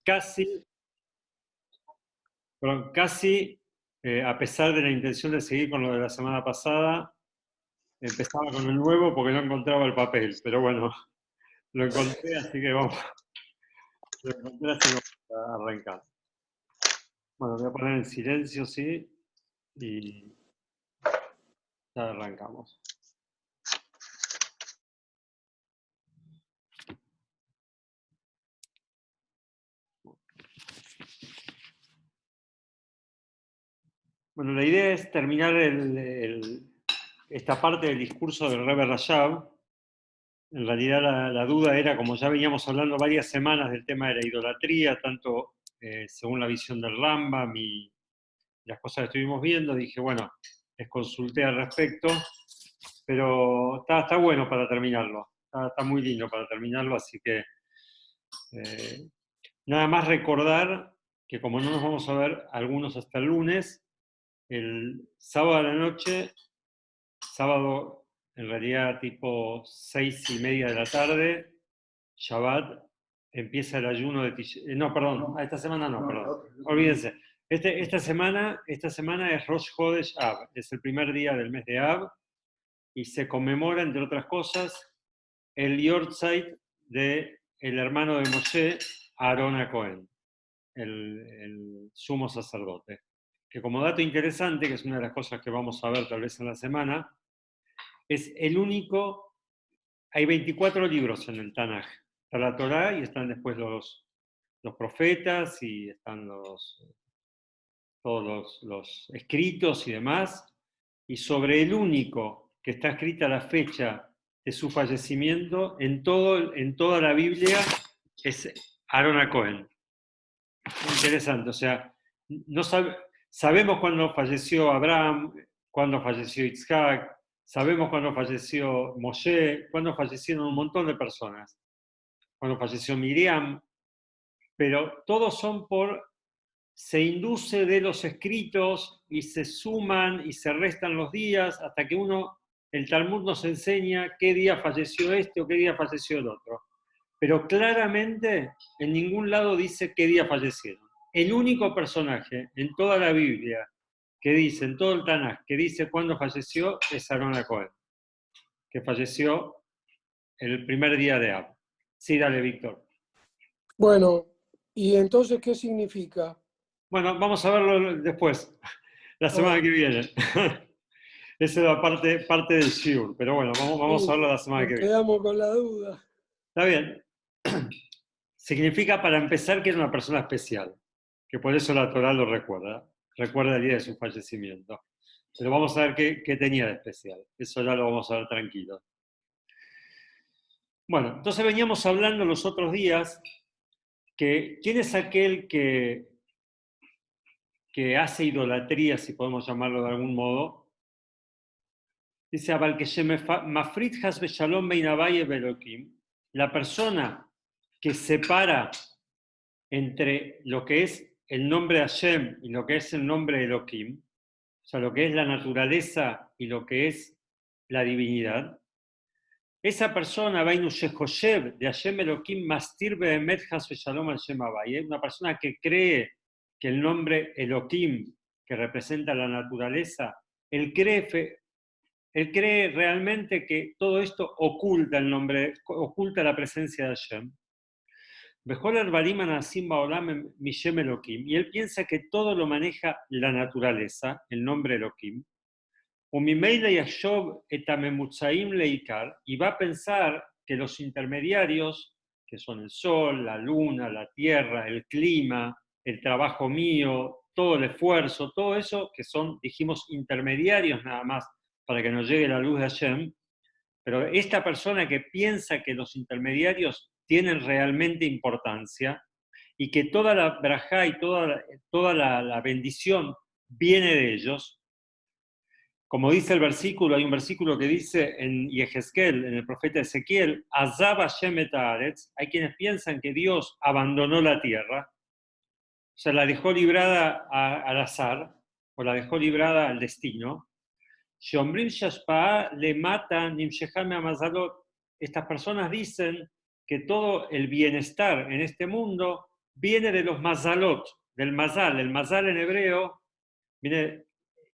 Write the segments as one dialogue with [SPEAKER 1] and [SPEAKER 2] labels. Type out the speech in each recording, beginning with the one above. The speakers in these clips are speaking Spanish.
[SPEAKER 1] casi, perdón, casi, a pesar de la intención de seguir con lo de la semana pasada, empezaba con el nuevo porque no encontraba el papel, pero bueno, lo encontré, así que vamos, lo encontré, así que vamos a arrancar. Bueno, voy a poner en silencio, sí, y ya arrancamos. Bueno, la idea es terminar esta parte del discurso del Rebbe Rajab. En realidad la duda era, como ya veníamos hablando varias semanas del tema de la idolatría, tanto según la visión del Rambam y las cosas que estuvimos viendo, dije, bueno, les consulté al respecto, pero está bueno para terminarlo, está muy lindo para terminarlo, así que nada más recordar que como no nos vamos a ver algunos hasta el lunes, el sábado a la noche, sábado en realidad tipo 6:30 de la tarde, Shabbat, empieza el ayuno de no, perdón, esta semana no, perdón. Olvídense. Esta semana es Rosh Chodesh Av, es el primer día del mes de Av, y se conmemora, entre otras cosas, el Yortzeit de el hermano de Moshe, Aarón Cohen, el sumo sacerdote. Que como dato interesante, que es una de las cosas que vamos a ver tal vez en la semana, es el único, hay 24 libros en el Tanaj. Está la Torá y están después los profetas y están todos los escritos y demás. Y sobre el único que está escrita la fecha de su fallecimiento en toda la Biblia es Aarón Cohen. Interesante, o sea, no sabemos cuándo falleció Abraham, cuándo falleció Isaac, sabemos cuándo falleció Moshe, cuándo fallecieron un montón de personas, cuándo falleció Miriam, pero todos son se induce de los escritos y se suman y se restan los días hasta que el Talmud nos enseña qué día falleció este o qué día falleció el otro. Pero claramente en ningún lado dice qué día fallecieron. El único personaje en toda la Biblia que dice, en todo el Tanaj, que dice cuándo falleció es Aarón Cohen, que falleció el primer día de Av. Sí, dale, Víctor.
[SPEAKER 2] Bueno, ¿y entonces qué significa?
[SPEAKER 1] Bueno, vamos a verlo después, la semana que viene. Esa es la parte del shiur, pero bueno, vamos a verlo la semana que viene.
[SPEAKER 2] Quedamos con la duda.
[SPEAKER 1] Está bien. Significa, para empezar, que era una persona especial, que por eso la Torá lo recuerda el día de su fallecimiento. Pero vamos a ver qué tenía de especial. Eso ya lo vamos a ver tranquilo. Bueno, entonces veníamos hablando los otros días que quién es aquel que hace idolatría, si podemos llamarlo de algún modo. Dice, la persona que separa entre lo que es el nombre de Hashem y lo que es el nombre de Elohim, o sea, lo que es la naturaleza y lo que es la divinidad, esa persona, de Hashem Elohim, Mastir Behemet Has Shalom al Shem Havai, una persona que cree que el nombre Elohim, que representa la naturaleza, él cree realmente que todo esto oculta el nombre, oculta la presencia de Hashem. Y él piensa que todo lo maneja la naturaleza, el nombre Elohim. Y va a pensar que los intermediarios, que son el sol, la luna, la tierra, el clima, el trabajo mío, todo el esfuerzo, todo eso que son, dijimos, intermediarios nada más para que nos llegue la luz de Hashem, pero esta persona que piensa que los intermediarios tienen realmente importancia y que toda la brajá y toda la bendición viene de ellos, como dice el versículo, hay un versículo que dice en Yehezkel, en el profeta Ezequiel, Azab Hashem et haaretz, hay quienes piensan que Dios abandonó la tierra, o sea, la dejó librada al azar, o la dejó librada al destino. Le matan, estas personas dicen que todo el bienestar en este mundo viene de los mazalot, del mazal. El mazal en hebreo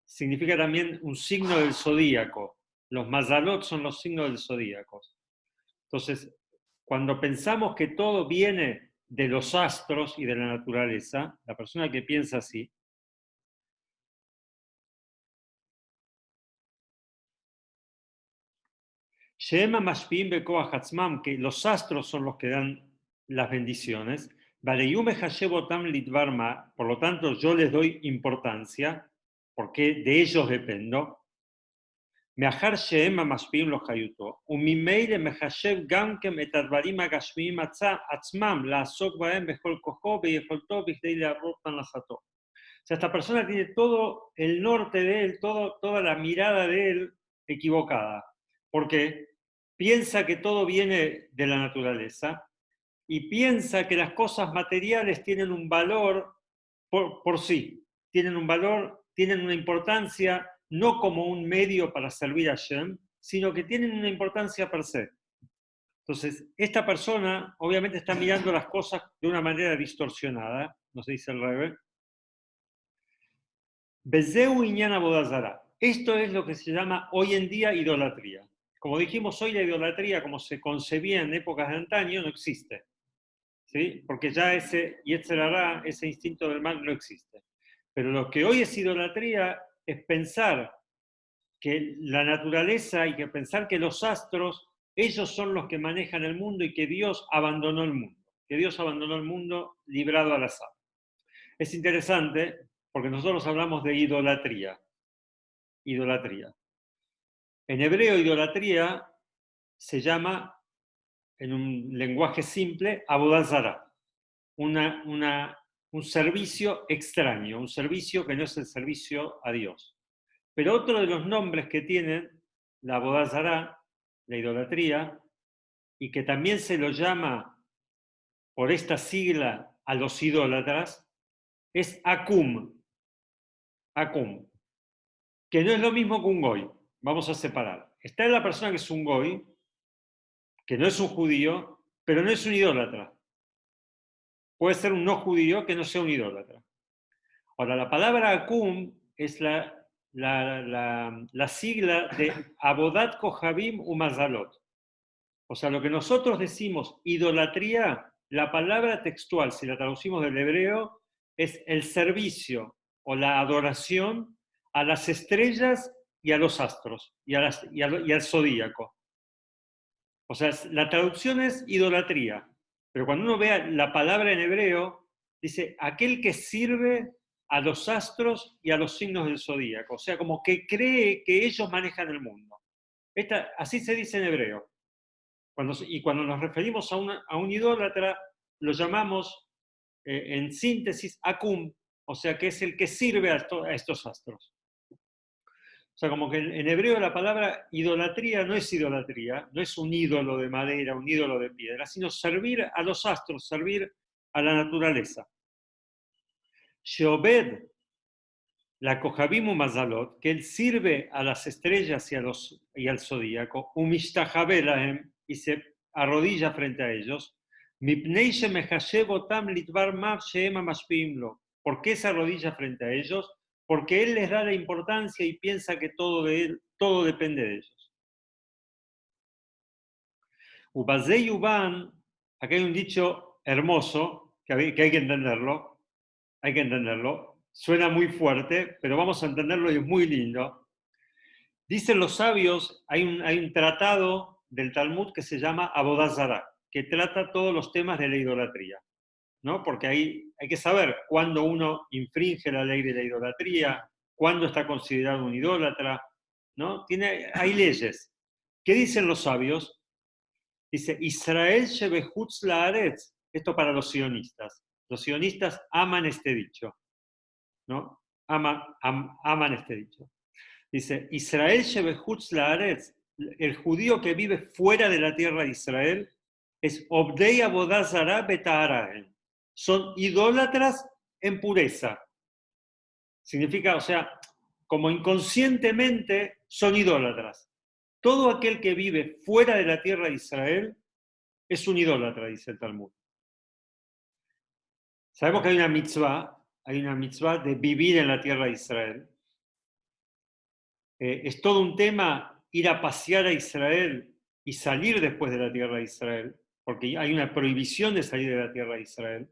[SPEAKER 1] significa también un signo del zodíaco. Los mazalot son los signos del zodíaco. Entonces, cuando pensamos que todo viene de los astros y de la naturaleza, la persona que piensa así, Shema Mashpim Bekoach Hatzmam, que los astros son los que dan las bendiciones, Valeyume Hashebotam Litvarma, por lo tanto yo les doy importancia, porque de ellos dependo. Meachar Shema Mashpim Lo Hayuto, Umimeile Mehashev Gamkem et Advarim Agashmim Atzmam, La Asok Baem Bechol Kojo, Beyecholto, Bichdei Learrotan Lasato. O sea, esta persona tiene todo el norte de él, toda la mirada de él equivocada. ¿Por qué? Piensa que todo viene de la naturaleza y piensa que las cosas materiales tienen un valor por sí, tienen un valor, tienen una importancia no como un medio para servir a Hashem, sino que tienen una importancia per se. Entonces, esta persona obviamente está mirando las cosas de una manera distorsionada, nos dice el Rebbe. Bezeu Iñana Bodazara. Esto es lo que se llama hoy en día idolatría. Como dijimos, hoy la idolatría, como se concebía en épocas de antaño, no existe. ¿Sí? Porque ya ese Yetzerará, ese instinto del mal, no existe. Pero lo que hoy es idolatría es pensar que la naturaleza y que pensar que los astros, ellos son los que manejan el mundo y que Dios abandonó el mundo. Que Dios abandonó el mundo librado al azar. Es interesante porque nosotros hablamos de idolatría. Idolatría. En hebreo, idolatría se llama, en un lenguaje simple, Avodat Zarah. Un servicio extraño, un servicio que no es el servicio a Dios. Pero otro de los nombres que tienen la Avodat Zarah, la idolatría, y que también se lo llama por esta sigla a los idólatras, es Akum. Akum. Que no es lo mismo que un goy. Vamos a separar. Está la persona que es un goy, que no es un judío, pero no es un idólatra. Puede ser un no judío que no sea un idólatra. Ahora, la palabra Akum es la sigla de Abodat Kohabim Umazalot. O sea, lo que nosotros decimos idolatría, la palabra textual, si la traducimos del hebreo, es el servicio o la adoración a las estrellas y a los astros y al zodíaco. O sea, la traducción es idolatría, pero cuando uno ve la palabra en hebreo, dice aquel que sirve a los astros y a los signos del zodíaco. O sea, como que cree que ellos manejan el mundo. Así se dice en hebreo. Cuando nos referimos a un idólatra, lo llamamos en síntesis Akum, o sea que es el que sirve a estos astros. O sea, como que en hebreo la palabra idolatría no es idolatría, no es un ídolo de madera, un ídolo de piedra, sino servir a los astros, servir a la naturaleza. Sheobed, la Kohabimu Mazalot, que él sirve a las estrellas y al zodíaco, Umishtahabelahem, y se arrodilla frente a ellos. ¿Por qué se arrodilla frente a ellos? Porque él les da la importancia y piensa que todo depende de ellos. Ubazei Uban, acá hay un dicho hermoso que hay que entenderlo. Hay que entenderlo. Suena muy fuerte, pero vamos a entenderlo y es muy lindo. Dicen los sabios, hay un tratado del Talmud que se llama Avodat Zarah, que trata todos los temas de la idolatría, ¿no? Porque ahí hay que saber cuándo uno infringe la ley de la idolatría, cuándo está considerado un idólatra, ¿no? Hay leyes. ¿Qué dicen los sabios? Dice, Israel shebehutz laaretz, esto para los sionistas. Los sionistas aman este dicho, ¿no? Aman este dicho. Dice, Israel shebehutz laaretz, el judío que vive fuera de la tierra de Israel, es obdei avodat zarah betaharahen. Son idólatras en pureza. Significa, o sea, como inconscientemente son idólatras. Todo aquel que vive fuera de la tierra de Israel es un idólatra, dice el Talmud. Sabemos que hay una mitzvah de vivir en la tierra de Israel. Es todo un tema ir a pasear a Israel y salir después de la tierra de Israel, porque hay una prohibición de salir de la tierra de Israel.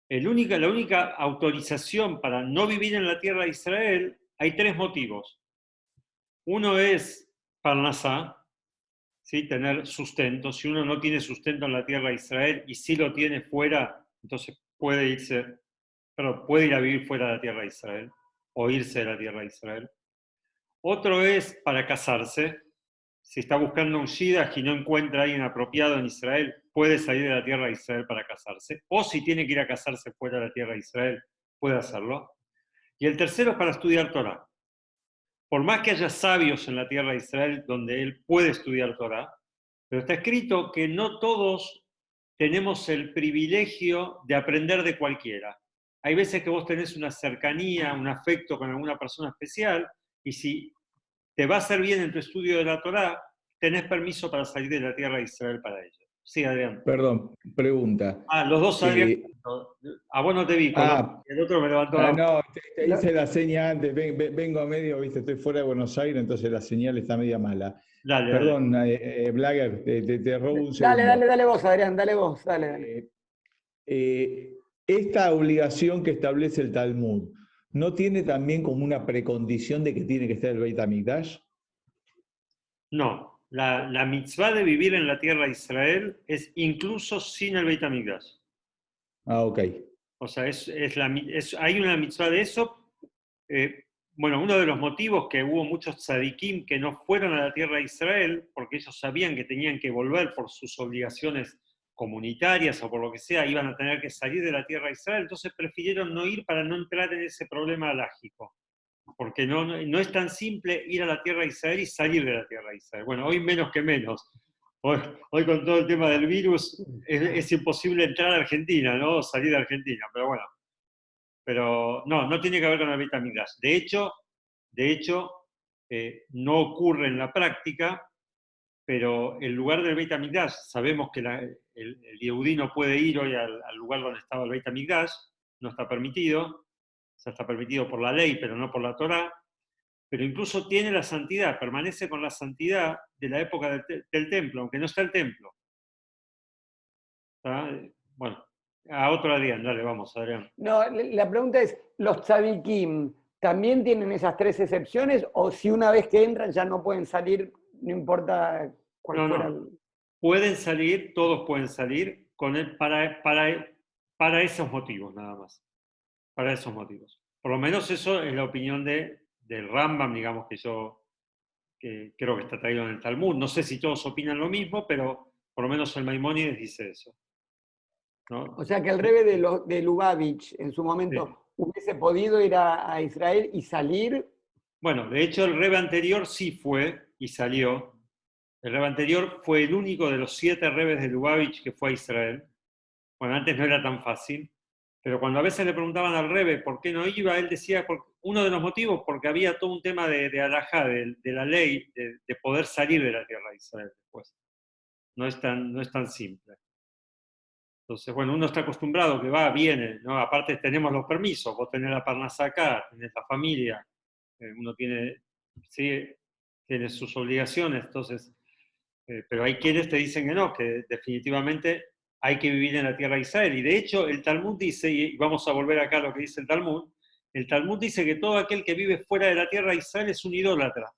[SPEAKER 1] La única autorización para no vivir en la tierra de Israel, hay 3 motivos. Uno es Parnasá, ¿sí? Tener sustento. Si uno no tiene sustento en la tierra de Israel y sí lo tiene fuera, entonces puede ir a vivir fuera de la tierra de Israel o irse de la tierra de Israel. Otro es para casarse. Si está buscando un shidduch y no encuentra a alguien apropiado en Israel, puede salir de la tierra de Israel para casarse. O si tiene que ir a casarse fuera de la tierra de Israel, puede hacerlo. Y el tercero es para estudiar Torah. Por más que haya sabios en la tierra de Israel donde él puede estudiar Torah, pero está escrito que no todos tenemos el privilegio de aprender de cualquiera. Hay veces que vos tenés una cercanía, un afecto con alguna persona especial, y si te va a hacer bien en tu estudio de la Torá, tenés permiso para salir de la tierra de Israel para ello. Sí, Adrián.
[SPEAKER 3] Perdón, pregunta.
[SPEAKER 1] Los dos Adrián. A vos no te vi, el otro me levantó la mano.
[SPEAKER 3] No, te hice la señal antes, vengo a medio, viste, estoy fuera de Buenos Aires, entonces la señal está media mala.
[SPEAKER 1] Dale,
[SPEAKER 3] Perdón, Blagger, te robo un segundo.
[SPEAKER 4] Dale vos, Adrián, dale vos, dale.
[SPEAKER 3] Esta obligación que establece el Talmud, ¿no tiene también como una precondición de que tiene que estar el Beit HaMikdash?
[SPEAKER 1] No, la mitzvah de vivir en la tierra de Israel es incluso sin el Beit HaMikdash.
[SPEAKER 3] Ah, ok.
[SPEAKER 1] O sea, hay una mitzvah de eso. Bueno, uno de los motivos que hubo muchos tzadikim que no fueron a la tierra de Israel, porque ellos sabían que tenían que volver por sus obligaciones comunitarias o por lo que sea, iban a tener que salir de la tierra de Israel, entonces prefirieron no ir para no entrar en ese problema alágico. Porque no es tan simple ir a la tierra de Israel y salir de la tierra de Israel. Bueno, hoy menos que menos. Hoy con todo el tema del virus es imposible entrar a Argentina, ¿no? Salir de Argentina, pero bueno. Pero no tiene que ver con el Beit HaMikdash. De hecho, no ocurre en la práctica, pero el lugar del Beit HaMikdash, sabemos que el Yehudí no puede ir hoy al lugar donde estaba el Beit HaMikdash, no está permitido, o sea, está permitido por la ley, pero no por la Torá, pero incluso tiene la santidad, permanece con la santidad de la época del templo, aunque no está el templo. ¿Está? Bueno, a otro Adrián, dale, vamos, Adrián.
[SPEAKER 4] No, la pregunta es, ¿los tzadikim también tienen esas 3 excepciones o si una vez que entran ya no pueden salir, no importa cuál fuera el...
[SPEAKER 1] Pueden salir, todos pueden salir para esos motivos nada más. Para esos motivos. Por lo menos eso es la opinión del Rambam, digamos, que creo que está traído en el Talmud. No sé si todos opinan lo mismo, pero por lo menos el Maimónides dice eso, ¿no?
[SPEAKER 4] O sea que el Rebbe de Lubavitch en su momento hubiese podido ir a Israel y salir.
[SPEAKER 1] Bueno, de hecho el Rebbe anterior sí fue y salió. El Rebbe anterior fue el único de los 7 Rebes de Lubavitch que fue a Israel. Bueno, antes no era tan fácil, pero cuando a veces le preguntaban al Rebbe por qué no iba, él decía, uno de los motivos, porque había todo un tema de alajá, de la ley, de poder salir de la tierra de Israel después. No es tan simple. Entonces, bueno, uno está acostumbrado que va, viene, ¿no? Aparte tenemos los permisos, vos tenés la parnasá acá, tenés la familia, uno tiene sus obligaciones, entonces, pero hay quienes te dicen que no, que definitivamente hay que vivir en la tierra de Israel. Y de hecho, el Talmud dice, y vamos a volver acá a lo que dice el Talmud dice que todo aquel que vive fuera de la tierra de Israel es un idólatra.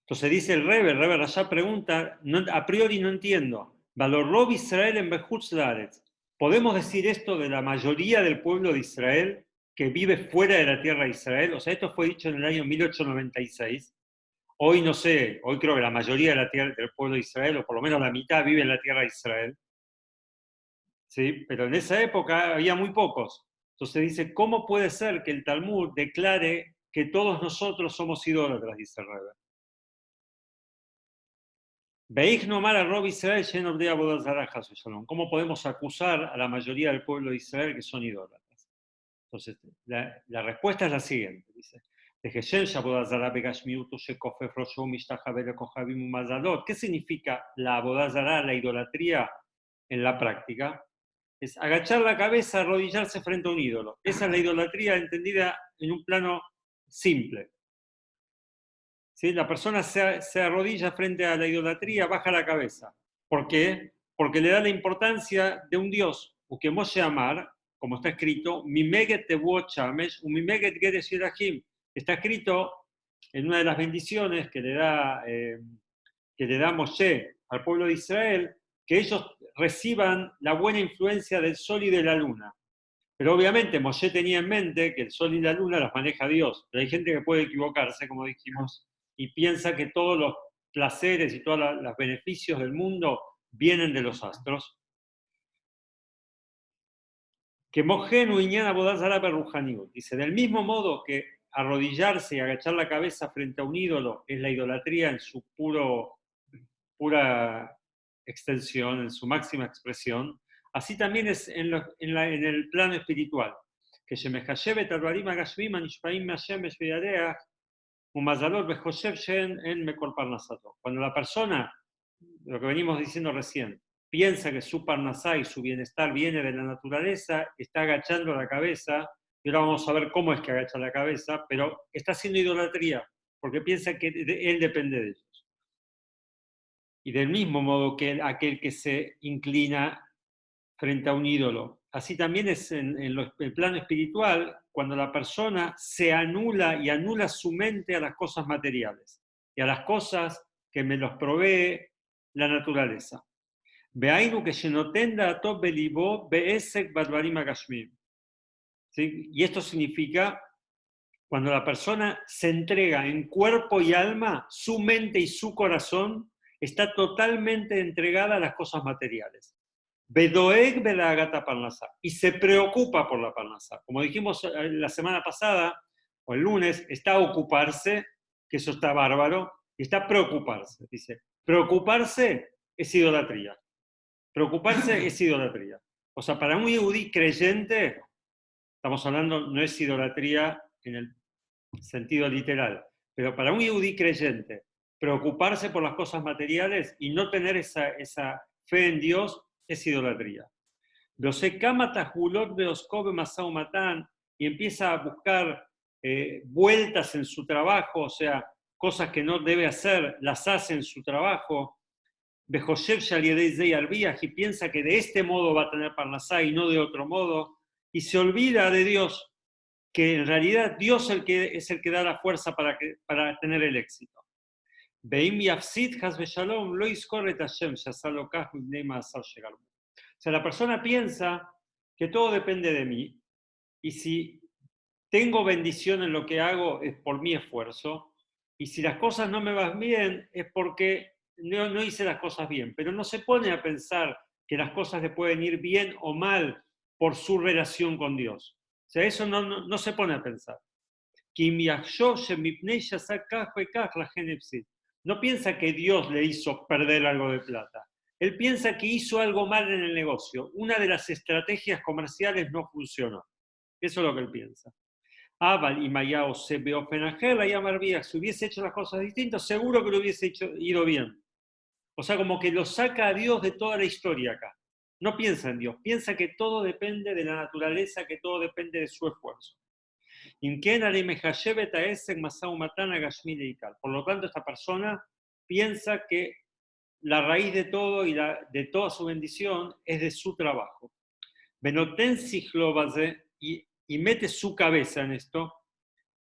[SPEAKER 1] Entonces dice el Rebbe Rashab pregunta, a priori no entiendo, Valorrov Israel en Behutz Laaretz. ¿Podemos decir esto de la mayoría del pueblo de Israel que vive fuera de la tierra de Israel? O sea, esto fue dicho en el año 1896. Hoy no sé, hoy creo que la mayoría del pueblo de Israel, o por lo menos la mitad, vive en la tierra de Israel. ¿Sí? Pero en esa época había muy pocos. Entonces dice, ¿cómo puede ser que el Talmud declare que todos nosotros somos idólatras? Dice el Rebbe. ¿Cómo podemos acusar a la mayoría del pueblo de Israel que son idólatras? Entonces, la respuesta es la siguiente. Dice, ¿Qué significa la Avodah Zará, la idolatría en la práctica? Es agachar la cabeza, arrodillarse frente a un ídolo. Esa es la idolatría entendida en un plano simple. ¿Sí? La persona se arrodilla frente a la idolatría, baja la cabeza. ¿Por qué? Porque le da la importancia de un Dios. Ukemoshe Amar, como está escrito, Mimeget tevuot chamesh, Mimeget geresh yirachim. Está escrito en una de las bendiciones que le da Moshe al pueblo de Israel, que ellos reciban la buena influencia del sol y de la luna. Pero obviamente Moshe tenía en mente que el sol y la luna los maneja Dios. Pero hay gente que puede equivocarse, como dijimos, y piensa que todos los placeres y todos los beneficios del mundo vienen de los astros. Que Mojenu Iñana Bodazara Berrujaniu. Dice, del mismo modo que arrodillarse y agachar la cabeza frente a un ídolo es la idolatría en su pura extensión, en su máxima expresión, así también es en el plano espiritual. Que cuando la persona, lo que venimos diciendo recién, piensa que su parnasá y su bienestar viene de la naturaleza, está agachando la cabeza, y ahora vamos a ver cómo es que agacha la cabeza, pero está haciendo idolatría, porque piensa que él depende de ellos. Y del mismo modo que aquel que se inclina frente a un ídolo. Así también es en el plano espiritual, cuando la persona se anula y anula su mente a las cosas materiales y a las cosas que me los provee la naturaleza. Veainu que shenotenda atov belibo beesek badvarim agashmim. Y esto significa cuando la persona se entrega en cuerpo y alma, su mente y su corazón está totalmente entregada a las cosas materiales. Bedoeg belagata parnasá. Y se preocupa por la parnasá. Como dijimos la semana pasada, o el lunes, está ocuparse, que eso está bárbaro, y está preocuparse. Dice, preocuparse es idolatría. Preocuparse es idolatría. O sea, para un yehudí creyente, estamos hablando, no es idolatría en el sentido literal, pero para un yehudí creyente, preocuparse por las cosas materiales y no tener esa fe en Dios es idolatría. Y empieza a buscar vueltas en su trabajo, o sea, cosas que no debe hacer, las hace en su trabajo. Y piensa que de este modo va a tener parnasá y no de otro modo, y se olvida de Dios, que en realidad Dios es el que da la fuerza para tener el éxito. O sea, la persona piensa que todo depende de mí, y si tengo bendición en lo que hago es por mi esfuerzo, y si las cosas no me van bien es porque no hice las cosas bien, pero no se pone a pensar que las cosas le pueden ir bien o mal por su relación con Dios. O sea, eso no se pone a pensar. No piensa que Dios le hizo perder algo de plata. Él piensa que hizo algo mal en el negocio. Una de las estrategias comerciales no funcionó. Eso es lo que él piensa. Y Mayao se ve ofenajela y Amarvía. Si hubiese hecho las cosas distintas, seguro que lo hubiese ido bien. O sea, como que lo saca a Dios de toda la historia acá. No piensa en Dios, piensa que todo depende de la naturaleza, que todo depende de su esfuerzo. Por lo tanto, esta persona piensa que la raíz de todo y de toda su bendición es de su trabajo. Y mete su cabeza en esto,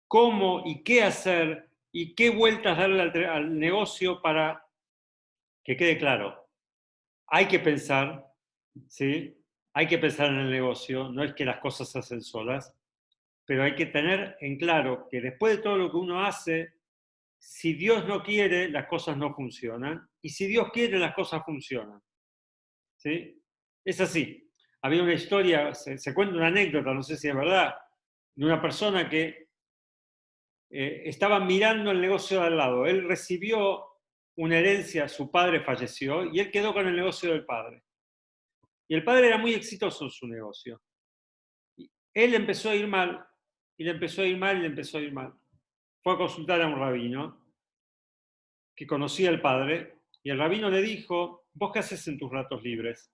[SPEAKER 1] cómo y qué hacer y qué vueltas darle al negocio para que quede claro. Hay que pensar, ¿sí? Hay que pensar en el negocio, no es que las cosas se hacen solas, pero hay que tener en claro que después de todo lo que uno hace, si Dios no quiere, las cosas no funcionan, y si Dios quiere, las cosas funcionan. ¿Sí? Es así. Había una historia, se cuenta una anécdota, no sé si es verdad, de una persona que estaba mirando el negocio de al lado. Él recibió una herencia, su padre falleció, y él quedó con el negocio del padre. Y el padre era muy exitoso en su negocio. Y él empezó a ir mal, y le empezó a ir mal, y le empezó a ir mal. fue a consultar a un rabino que conocía al padre, y el rabino le dijo, ¿vos qué haces en tus ratos libres?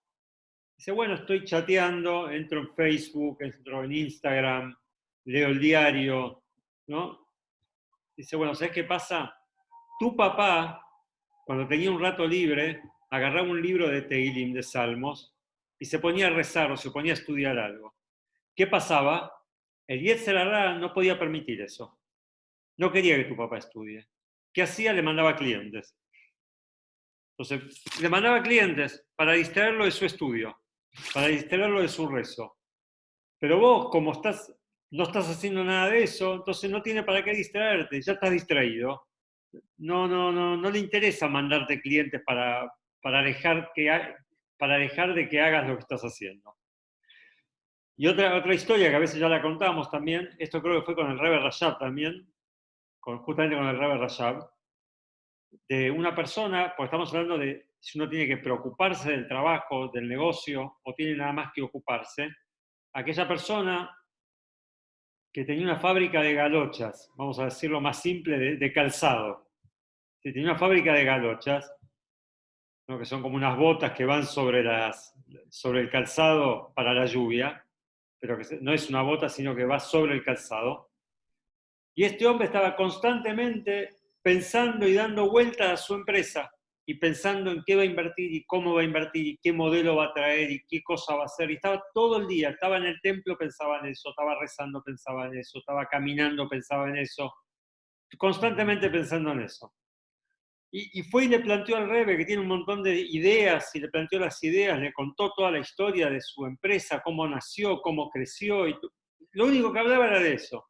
[SPEAKER 1] Dice, bueno, estoy chateando, entro en Facebook, entro en Instagram, leo el diario, ¿no? Dice, bueno, ¿sabes qué pasa? Tu papá, cuando tenía un rato libre, agarraba un libro de Tehilim, de Salmos, y se ponía a rezar o se ponía a estudiar algo. ¿Qué pasaba? El Yetzer Hará no podía permitir eso. No quería que tu papá estudie. ¿Qué hacía? Le mandaba clientes. Entonces, le mandaba clientes para distraerlo de su estudio, para distraerlo de su rezo. Pero vos, como no estás haciendo nada de eso, entonces no tiene para qué distraerte, ya estás distraído. No le interesa mandarte clientes para dejar de que hagas lo que estás haciendo. Y otra historia que a veces ya la contamos también, esto creo que fue con el Rebbe Rashab también, justamente con el Rebbe Rashab, de una persona, porque estamos hablando de si uno tiene que preocuparse del trabajo, del negocio, o tiene nada más que ocuparse, aquella persona que tenía una fábrica de galochas, vamos a decirlo más simple, de calzado. Si tenía una fábrica de galochas, ¿no? Que son como unas botas que van sobre el calzado para la lluvia, pero que no es una bota, sino que va sobre el calzado. Y este hombre estaba constantemente pensando y dando vueltas a su empresa y pensando en qué va a invertir y cómo va a invertir y qué modelo va a traer y qué cosa va a hacer. Y estaba todo el día, estaba en el templo, pensaba en eso, estaba rezando, pensaba en eso, estaba caminando, pensaba en eso, constantemente pensando en eso. Y fue y le planteó al Rebbe, que tiene un montón de ideas, y le planteó las ideas, le contó toda la historia de su empresa, cómo nació, cómo creció, y lo único que hablaba era de eso.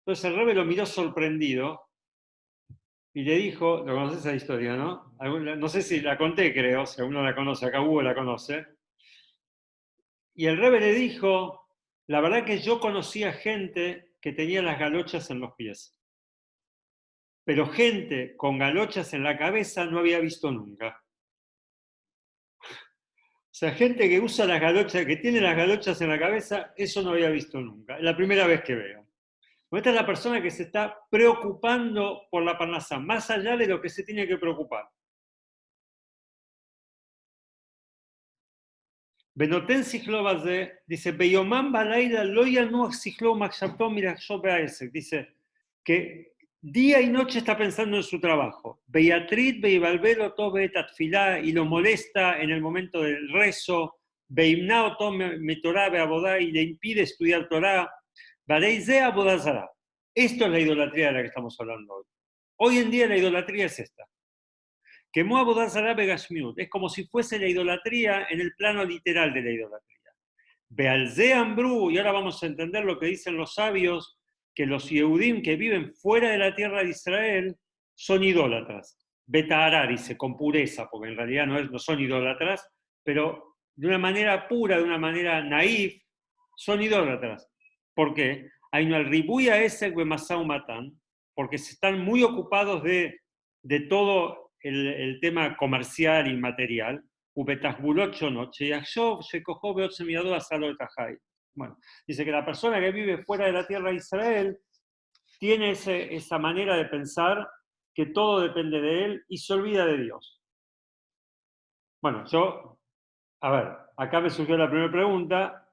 [SPEAKER 1] Entonces el Rebbe lo miró sorprendido y le dijo, lo conoces esa historia, ¿no? No sé si la conté, creo, si alguno la conoce, acá Hugo la conoce. Y el Rebbe le dijo, la verdad que yo conocía gente que tenía las galochas en los pies, pero gente con galochas en la cabeza no había visto nunca. O sea, gente que usa las galochas, que tiene las galochas en la cabeza, eso no había visto nunca. Es la primera vez que veo. Esta es la persona que se está preocupando por la parnasá, más allá de lo que se tiene que preocupar. Benoten Sichlobaze dice, Beyomam Balaila Loya no Sichlo Maxapto Mirachó Beaesek. Dice que día y noche está pensando en su trabajo. Beatrit Beibalbelo Tobe Tatfilá y lo molesta en el momento del rezo. Beimnao Tome Metorá Beabodá y le impide estudiar Torah. Bareize Abodazara. Esto es la idolatría de la que estamos hablando hoy. Hoy en día la idolatría es esta. Que Moabodazara Begashmiut. Es como si fuese la idolatría en el plano literal de la idolatría. Bealze Ambru, y ahora vamos a entender lo que dicen los sabios, que los Yehudim que viven fuera de la tierra de Israel son idólatras. Betahara dice, con pureza, porque en realidad no son idólatras, pero de una manera pura, de una manera naif, son idólatras. ¿Por qué? Hay una ribuya ese Masau Matan, porque se están muy ocupados de todo el tema comercial y material. Bueno, dice que la persona que vive fuera de la tierra de Israel tiene esa manera de pensar que todo depende de él y se olvida de Dios. Bueno, a ver, acá me surgió la primera pregunta.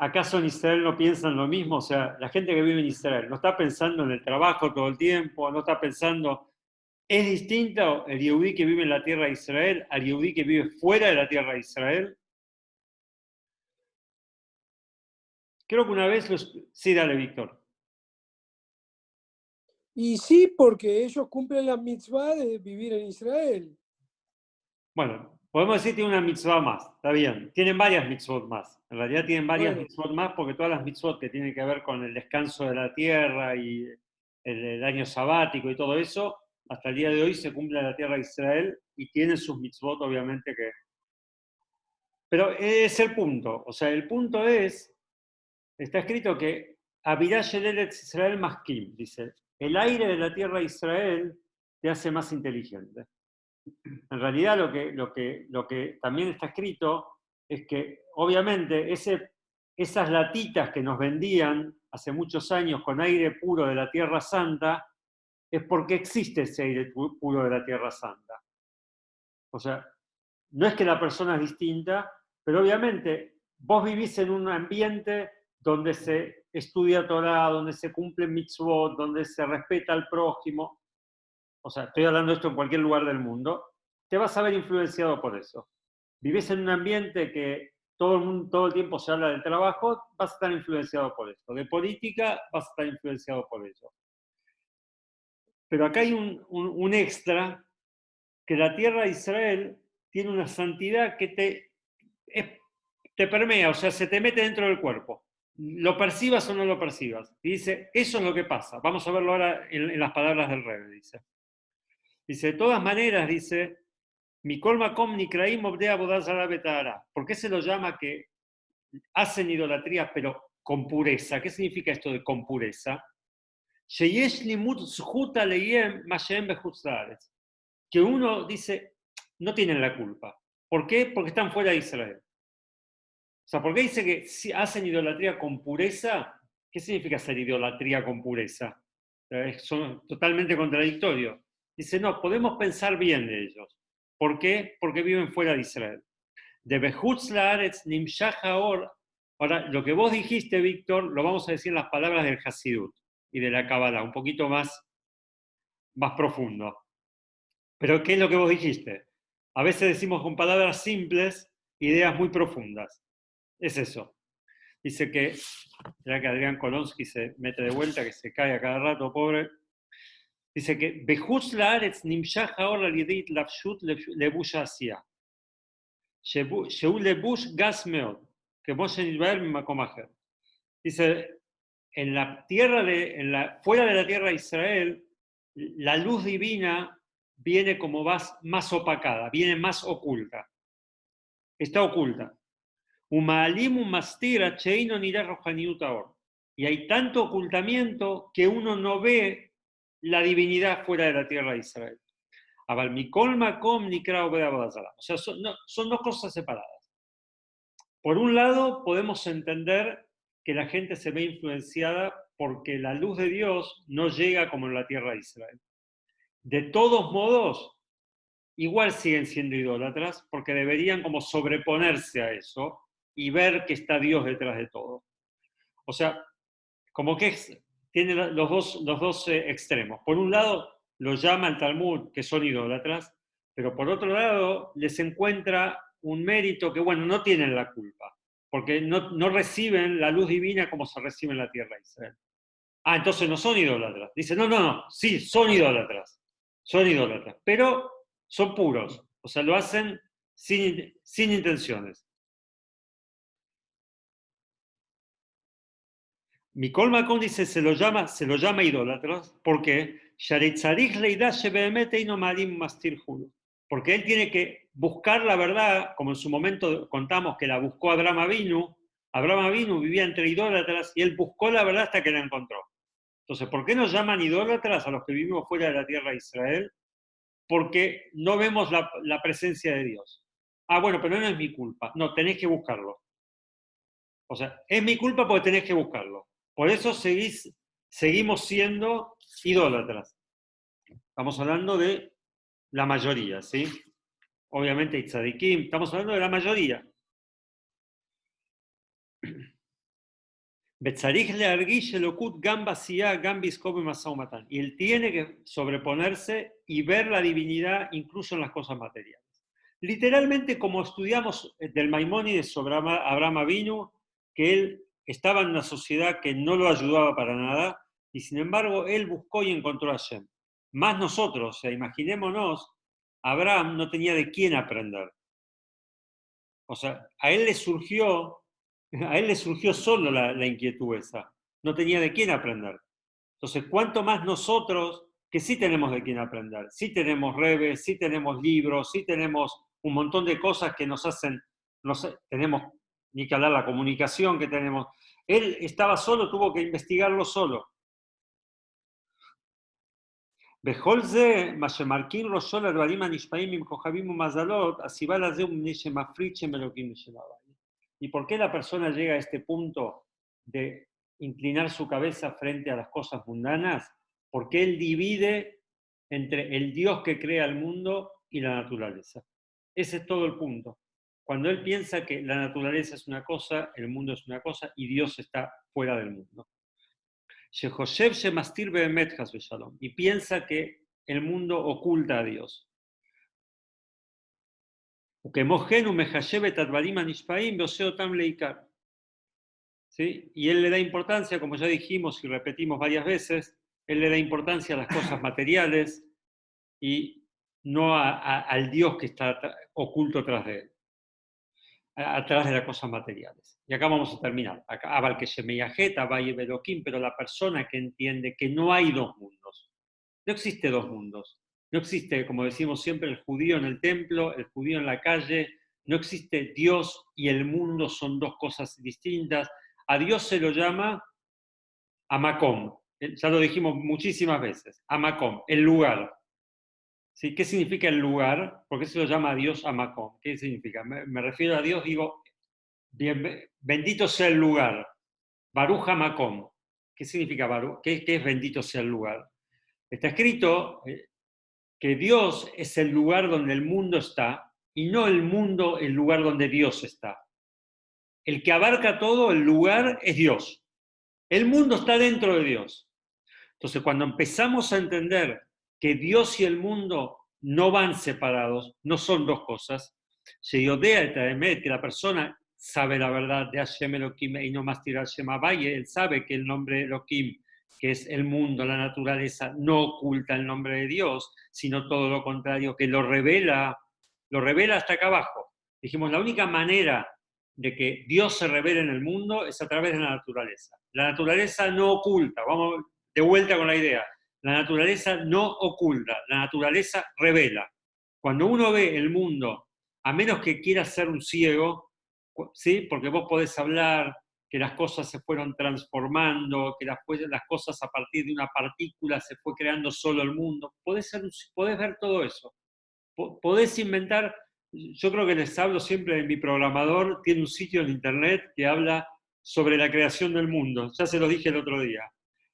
[SPEAKER 1] ¿Acaso en Israel no piensan lo mismo? O sea, la gente que vive en Israel no está pensando en el trabajo todo el tiempo, no está pensando... ¿Es distinto el Yehudí que vive en la tierra de Israel al Yehudí que vive fuera de la tierra de Israel? Creo que una vez Sí, dale, Víctor.
[SPEAKER 2] Y sí, porque ellos cumplen la mitzvah de vivir en Israel.
[SPEAKER 1] Bueno, podemos decir que tiene una mitzvah más, está bien. Tienen varias mitzvot más. En realidad tienen varias mitzvot más porque todas las mitzvot que tienen que ver con el descanso de la tierra y el año sabático y todo eso, hasta el día de hoy se cumple en la tierra de Israel y tienen sus mitzvot, obviamente que... Pero es el punto. O sea, el punto es, está escrito que Abirash Eretz Israel Maskim, dice, el aire de la tierra de Israel te hace más inteligente. En realidad lo que también está escrito es que, obviamente, esas latitas que nos vendían hace muchos años con aire puro de la Tierra Santa, es porque existe ese aire puro de la Tierra Santa. O sea, no es que la persona es distinta, pero obviamente vos vivís en un ambiente donde se estudia Torah, donde se cumplen mitzvot, donde se respeta al prójimo. O sea, estoy hablando de esto en cualquier lugar del mundo. Te vas a ver influenciado por eso. Vivís en un ambiente que todo el tiempo se habla del trabajo, vas a estar influenciado por esto. De política, vas a estar influenciado por eso. Pero acá hay un extra, que la tierra de Israel tiene una santidad que te permea, o sea, se te mete dentro del cuerpo. Lo percibas o no lo percibas. Y dice, eso es lo que pasa. Vamos a verlo ahora en las palabras del Rebbe, dice. Dice, de todas maneras, dice, Mikol Makom Nikraim Obdea Bodazara Betahara. ¿Por qué se lo llama que hacen idolatría, pero con pureza? ¿Qué significa esto de con pureza? Sheyesh Limut Zhuta Leyem Mashem Bechutzlaretz. Que uno dice, no tienen la culpa. ¿Por qué? Porque están fuera de Israel. O sea, ¿por qué dice que si hacen idolatría con pureza? ¿Qué significa hacer idolatría con pureza? Son totalmente contradictorios. Dice, no, podemos pensar bien de ellos. ¿Por qué? Porque viven fuera de Israel. De Behutz Laaretz Nimshach Haor. Ahora, lo que vos dijiste, Víctor, lo vamos a decir en las palabras del Hasidut y de la Kabbalah, un poquito más profundo. Pero ¿qué es lo que vos dijiste? A veces decimos con palabras simples ideas muy profundas. Es eso. Dice que, ya que Adrián Kolonsky se mete de vuelta, que se cae a cada rato, pobre. Dice que Behutz Laaretz Nimshach Haor Alideit Lavshut Lebush Asia. Shehu Lebush Gas Meod. Que Moshe Nilbaer Makom Acher. Dice, fuera de la tierra de Israel, la luz divina viene como más opacada, viene más oculta. Está oculta. Y hay tanto ocultamiento que uno no ve la divinidad fuera de la tierra de Israel. O sea, son dos cosas separadas. Por un lado, podemos entender que la gente se ve influenciada porque la luz de Dios no llega como en la tierra de Israel. De todos modos, igual siguen siendo idólatras porque deberían como sobreponerse a eso y ver que está Dios detrás de todo. O sea, como que tiene los dos extremos. Por un lado, los llama el Talmud que son idólatras, pero por otro lado, les encuentra un mérito que, bueno, no tienen la culpa, porque no reciben la luz divina como se recibe en la tierra de Israel. Ah, entonces no son idólatras. Dice, no, sí, son idólatras, pero son puros, o sea, lo hacen sin intenciones. Mikol Makom dice, se lo llama idólatras, ¿por qué? Porque él tiene que buscar la verdad, como en su momento contamos que la buscó Abraham Avinu. Abraham Avinu vivía entre idólatras y él buscó la verdad hasta que la encontró. Entonces, ¿por qué nos llaman idólatras a los que vivimos fuera de la tierra de Israel? Porque no vemos la presencia de Dios. Ah, bueno, pero no es mi culpa. No, tenés que buscarlo. O sea, es mi culpa porque tenés que buscarlo. Por eso seguimos siendo idólatras. Estamos hablando de la mayoría, ¿sí? Obviamente Itzadikim, estamos hablando de la mayoría. Y él tiene que sobreponerse y ver la divinidad incluso en las cosas materiales. Literalmente, como estudiamos del Maimónides sobre Abraham Avinu, que él estaba en una sociedad que no lo ayudaba para nada, y sin embargo él buscó y encontró a Hashem. Más nosotros, o sea, imaginémonos, Abraham no tenía de quién aprender. O sea, a él le surgió solo la inquietud esa. No tenía de quién aprender. Entonces, ¿cuánto más nosotros que sí tenemos de quién aprender? Sí tenemos rebes, sí tenemos libros, sí tenemos un montón de cosas que nos hacen, tenemos ni que hablar la comunicación que tenemos. Él estaba solo, tuvo que investigarlo solo. Y por qué la persona llega a este punto de inclinar su cabeza frente a las cosas mundanas, porque él divide entre el Dios que crea el mundo y la naturaleza. Ese es todo el punto. Cuando él piensa que la naturaleza es una cosa, el mundo es una cosa y Dios está fuera del mundo. Y piensa que el mundo oculta a Dios. ¿Sí? Y él le da importancia, como ya dijimos y repetimos varias veces, él le da importancia a las cosas materiales y no al Dios que está oculto tras de él, atrás de las cosas materiales. Y acá vamos a terminar. Abal que Shemeyajeta, Valle Beloquim, pero la persona que entiende que no hay dos mundos. No existe dos mundos. No existe, como decimos siempre, el judío en el templo, el judío en la calle. No existe Dios y el mundo son dos cosas distintas. A Dios se lo llama Amakom. Ya lo dijimos muchísimas veces. Amakom, el lugar. ¿Sí? ¿Qué significa el lugar? ¿Por qué se lo llama a Dios Amakom? ¿Qué significa? Me refiero a Dios, digo, bendito sea el lugar. Baruch Amakom. ¿Qué significa Baruch? ¿Qué es bendito sea el lugar? Está escrito que Dios es el lugar donde el mundo está y no el mundo el lugar donde Dios está. El que abarca todo el lugar es Dios. El mundo está dentro de Dios. Entonces, cuando empezamos a entender que Dios y el mundo no van separados, no son dos cosas, se yodea que la persona sabe la verdad de Hashem Elohim y no más tirar Hashem Abaye, él sabe que el nombre Elohim, que es el mundo, la naturaleza, no oculta el nombre de Dios, sino todo lo contrario, que lo revela hasta acá abajo. Dijimos, la única manera de que Dios se revele en el mundo es a través de la naturaleza. La naturaleza no oculta, vamos de vuelta con la idea, la naturaleza no oculta, la naturaleza revela. Cuando uno ve el mundo, a menos que quiera ser un ciego, ¿sí? Porque vos podés hablar que las cosas se fueron transformando, que las cosas a partir de una partícula se fue creando solo el mundo, podés ver todo eso. Podés inventar. Yo creo que les hablo siempre de mi programador, tiene un sitio en internet que habla sobre la creación del mundo, ya se lo dije el otro día.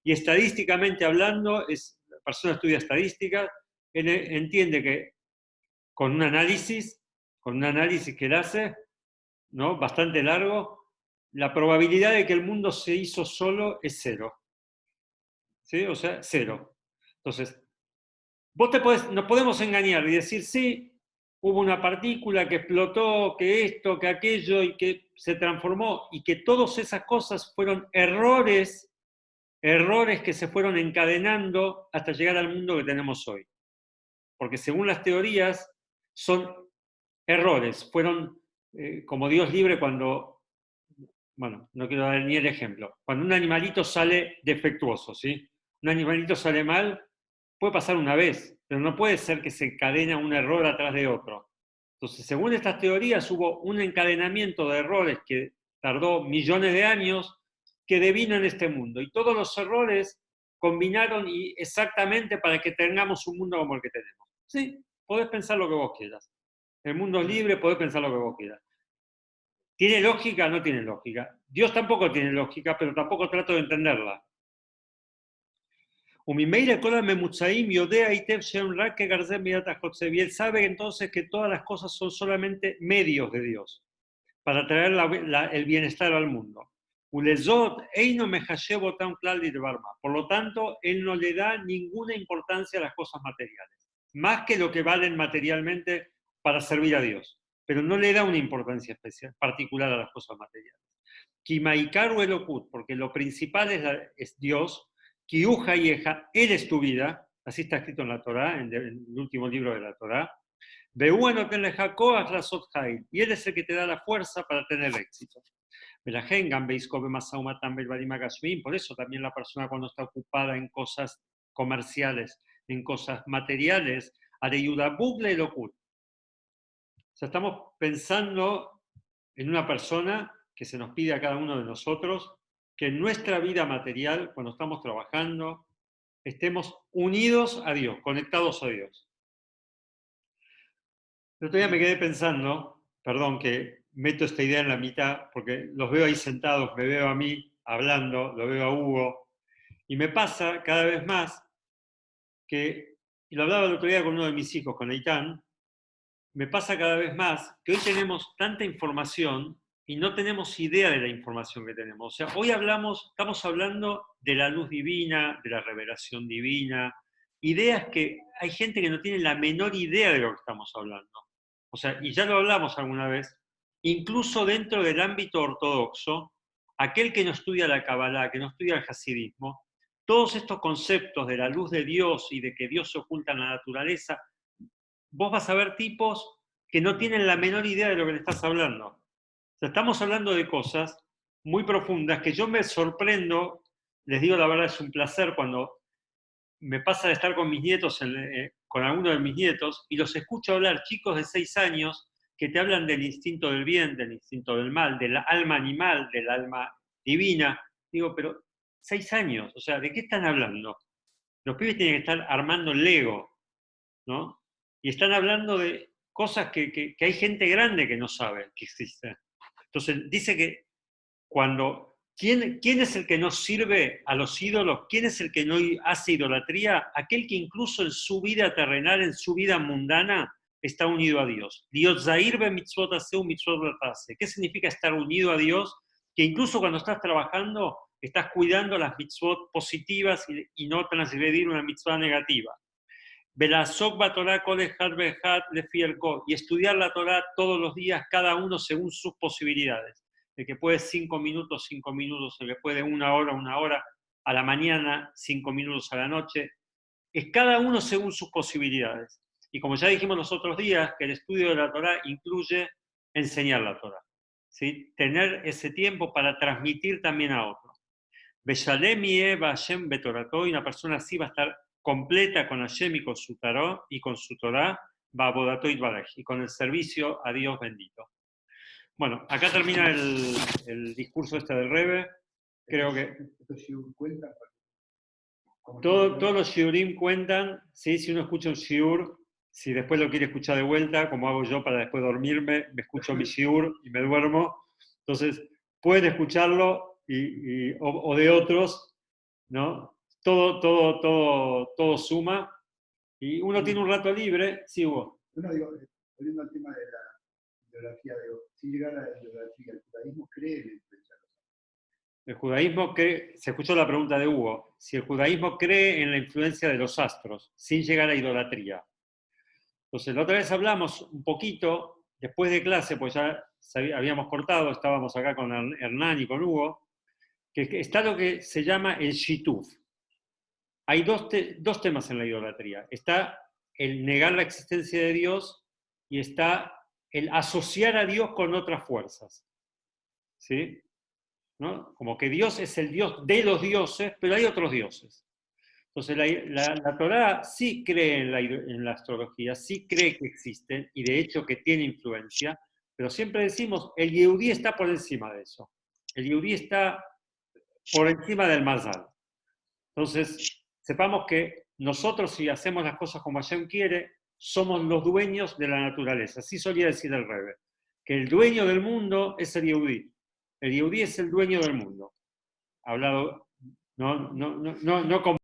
[SPEAKER 1] Y estadísticamente hablando, la persona estudia estadística, entiende que con un análisis que él hace, ¿no? Bastante largo, la probabilidad de que el mundo se hizo solo es cero. ¿Sí? O sea, cero. Entonces, nos podemos engañar y decir, sí, hubo una partícula que explotó, que esto, que aquello, y que se transformó, y que todas esas cosas fueron errores que se fueron encadenando hasta llegar al mundo que tenemos hoy. Porque según las teorías, son errores, fueron como Dios libre cuando, bueno, no quiero dar ni el ejemplo, cuando un animalito sale defectuoso, ¿sí? Un animalito sale mal, puede pasar una vez, pero no puede ser que se encadena un error atrás de otro. Entonces, según estas teorías, hubo un encadenamiento de errores que tardó millones de años que devino en este mundo. Y todos los errores combinaron exactamente para que tengamos un mundo como el que tenemos. Sí, podés pensar lo que vos quieras. El mundo es libre, podés pensar lo que vos quieras. ¿Tiene lógica? No tiene lógica. Dios tampoco tiene lógica, pero tampoco trato de entenderla. Y él sabe entonces que todas las cosas son solamente medios de Dios para traer el bienestar al mundo. Por lo tanto, él no le da ninguna importancia a las cosas materiales, más que lo que valen materialmente para servir a Dios, pero no le da una importancia especial, particular a las cosas materiales. Kimaikaru elokut, porque lo principal es Dios. Kiuja yeja, él es tu vida, así está escrito en la Torá, en el último libro de la Torá. Y él es el que te da la fuerza para tener éxito. Por eso también la persona cuando está ocupada en cosas comerciales, en cosas materiales, o sea, estamos pensando en una persona que se nos pide a cada uno de nosotros que en nuestra vida material, cuando estamos trabajando, estemos unidos a Dios, conectados a Dios. El otro día me quedé pensando, perdón que meto esta idea en la mitad, porque los veo ahí sentados, me veo a mí, hablando, lo veo a Hugo, y me pasa cada vez más que, y lo hablaba el otro día con uno de mis hijos, con Aitán, me pasa cada vez más que hoy tenemos tanta información y no tenemos idea de la información que tenemos. O sea, hoy estamos hablando de la luz divina, de la revelación divina, ideas que hay gente que no tiene la menor idea de lo que estamos hablando. O sea, y ya lo hablamos alguna vez, incluso dentro del ámbito ortodoxo, aquel que no estudia la Kabbalah, que no estudia el hasidismo, todos estos conceptos de la luz de Dios y de que Dios se oculta en la naturaleza, vos vas a ver tipos que no tienen la menor idea de lo que le estás hablando. O sea, estamos hablando de cosas muy profundas que yo me sorprendo, les digo la verdad, es un placer cuando me pasa de estar con mis nietos, con algunos de mis nietos, y los escucho hablar, chicos de 6 años, que te hablan del instinto del bien, del instinto del mal, del alma animal, del alma divina. Digo, pero 6 años, o sea, ¿de qué están hablando? Los pibes tienen que estar armando el Lego, ¿no? Y están hablando de cosas que hay gente grande que no sabe que existen. Entonces, dice que ¿quién es el que no sirve a los ídolos? ¿Quién es el que no hace idolatría? Aquel que incluso en su vida terrenal, en su vida mundana, está unido a Dios. ¿Qué significa estar unido a Dios? Que incluso cuando estás trabajando, estás cuidando las mitzvot positivas y no transgredir una mitzvah negativa. Y estudiar la Torah todos los días, cada uno según sus posibilidades. El que puede 5 minutos, 5 minutos, el que puede 1 hora, a la mañana, 5 minutos a la noche. Es cada uno según sus posibilidades. Y como ya dijimos los otros días, que el estudio de la Torah incluye enseñar la Torah, ¿sí? Tener ese tiempo para transmitir también a otro. Y una persona así va a estar completa con Hashem y con su Torah, y con el servicio a Dios bendito. Bueno, acá termina el discurso del Rebbe. Creo que todos los shiurim cuentan, ¿sí? Si uno escucha un shiur, si después lo quiere escuchar de vuelta, como hago yo para después dormirme, me escucho mi shiur y me duermo. Entonces, pueden escucharlo o de otros, ¿no? Todo suma. Y uno tiene un rato libre, sí, Hugo.
[SPEAKER 5] No, digo, volviendo al tema de la ideología, sin llegar a la ideología, el judaísmo cree en la influencia de los astros.
[SPEAKER 1] El judaísmo cree, se escuchó la pregunta de Hugo, si el judaísmo cree en la influencia de los astros, sin llegar a idolatría. Entonces, la otra vez hablamos un poquito, después de clase, pues ya habíamos cortado, estábamos acá con Hernán y con Hugo, que está lo que se llama el shituf. Hay dos temas en la idolatría. Está el negar la existencia de Dios y está el asociar a Dios con otras fuerzas. ¿Sí? ¿No? Como que Dios es el Dios de los dioses, pero hay otros dioses. Entonces la Torá sí cree en la astrología, sí cree que existen, y de hecho que tiene influencia, pero siempre decimos, el Yehudí está por encima de eso. El Yehudí está por encima del Mazal. Entonces, sepamos que nosotros, si hacemos las cosas como Hashem quiere, somos los dueños de la naturaleza. Así solía decir el Rebbe, que el dueño del mundo es el Yehudí. El Yehudí es el dueño del mundo. Hablado, no como